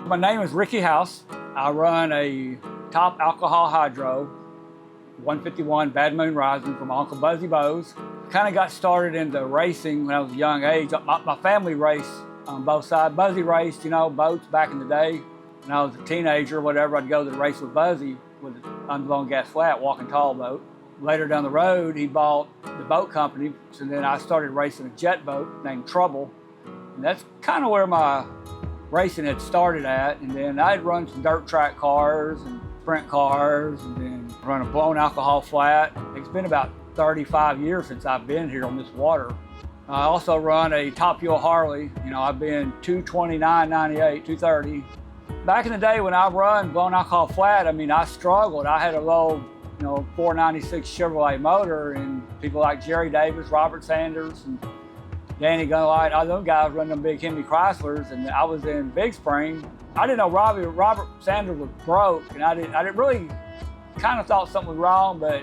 My name is Rickey House. I run a top alcohol hydro, 151 Bad Moon Rising from Uncle Buzzy Bowes. Kind of got started into racing when I was a young age. My family raced on both sides. Buzzy raced, boats back in the day. When I was a teenager, whatever, I'd go to the race with Buzzy with an unblown gas flat, walking tall boat. Later down the road, he bought the boat company, so then I started racing a jet boat named Trouble. And that's kind of where my racing had started at. And then I'd run some dirt track cars and sprint cars, and then run a blown alcohol flat. It's been about 35 years since I've been here on this water. I also run a top fuel Harley. I've been 229, 98, 230. Back in the day when I run blown alcohol flat, I struggled. I had a low, 496 Chevrolet motor, and people like Jerry Davis, Robert Sanders, and Danny Gunlight, all those guys running them big Hemi Chryslers, and I was in Big Spring. I didn't know Robert Sanders was broke, and I didn't really kind of thought something was wrong, but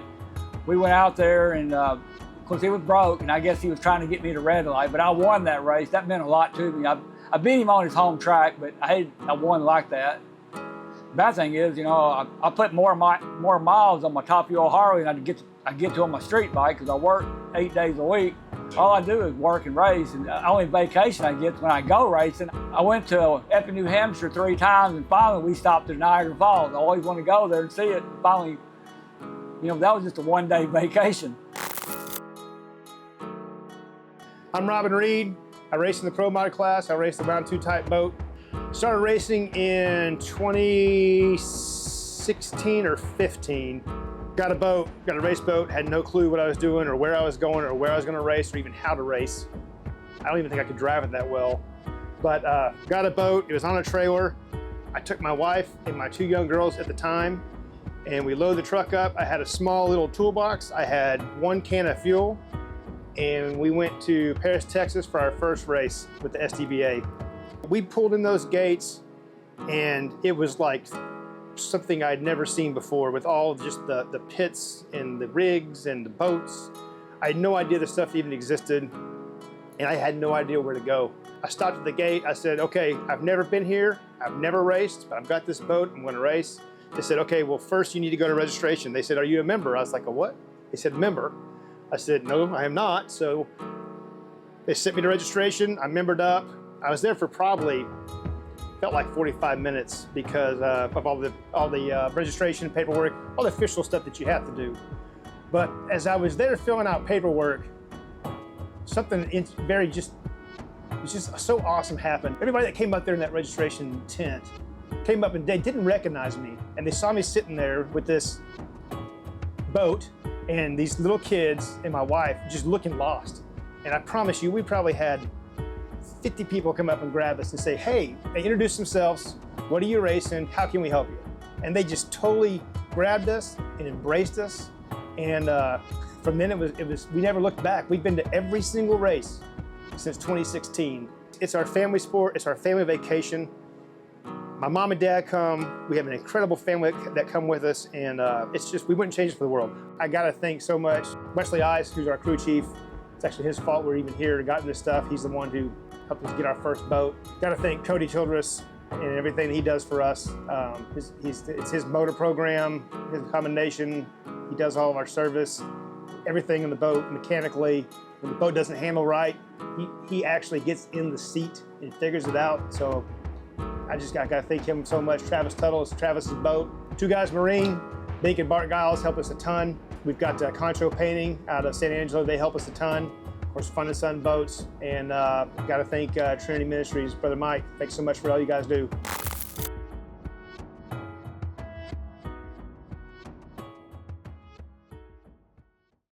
we went out there, and of course he was broke, and I guess he was trying to get me to red light, but I won that race. That meant a lot to me. I beat him on his home track, but I won like that. The bad thing is, I put more miles on my top fuel Harley than I get to on my street bike, because I work 8 days a week. All I do is work and race, and the only vacation I get is when I go racing. I went to Epping, New Hampshire 3 times, and finally we stopped at Niagara Falls. I always want to go there and see it. And finally, that was just a one-day vacation. I'm Robin Reed. I race in the Pro Mod class. I race the Round 2 type boat. Started racing in 2016 or 15. Got a race boat, had no clue what I was doing or where I was going or where I was going to race or even how to race. I don't even think I could drive it that well. But got a boat, it was on a trailer. I took my wife and my 2 young girls at the time, and we loaded the truck up. I had a small little toolbox. I had 1 can of fuel, and we went to Paris, Texas for our first race with the SDBA. We pulled in those gates, and it was like something I'd never seen before, with all just the pits and the rigs and the boats. I had no idea the stuff even existed, and I had no idea where to go. I stopped at the gate. I said, okay, I've never been here. I've never raced, but I've got this boat. I'm going to race. They said, okay, well, first you need to go to registration. They said, are you a member? I was like, a what? They said, member. I said, no, I am not. So they sent me to registration. I membered up. I was there for probably, felt like 45 minutes because of all the registration paperwork, all the official stuff that you have to do. But as I was there filling out paperwork, something it was just so awesome happened. Everybody that came up there in that registration tent came up and they didn't recognize me, and they saw me sitting there with this boat and these little kids and my wife just looking lost. And I promise you, we probably had 50 people come up and grab us and say, hey, they introduce themselves, what are you racing, how can we help you? And they just totally grabbed us and embraced us. And from then we never looked back. We've been to every single race since 2016. It's our family sport, it's our family vacation. My mom and dad come, we have an incredible family that come with us, and it's just, we wouldn't change it for the world. I gotta thank so much Wesley Ice, who's our crew chief. It's actually his fault we're even here and gotten this stuff. He's the one who helped us get our first boat. Gotta thank Cody Childress and everything that he does for us. It's his motor program, his combination. He does all of our service, everything in the boat mechanically. When the boat doesn't handle right, he actually gets in the seat and figures it out. So I gotta thank him so much. Travis Tuttle is Travis's boat. 2 Guys Marine, Bink and Bart Giles help us a ton. We've got Concho Painting out of San Angelo. They help us a ton. Of course, Fun and Sun Boats. And gotta thank Trinity Ministries, Brother Mike. Thanks so much for all you guys do.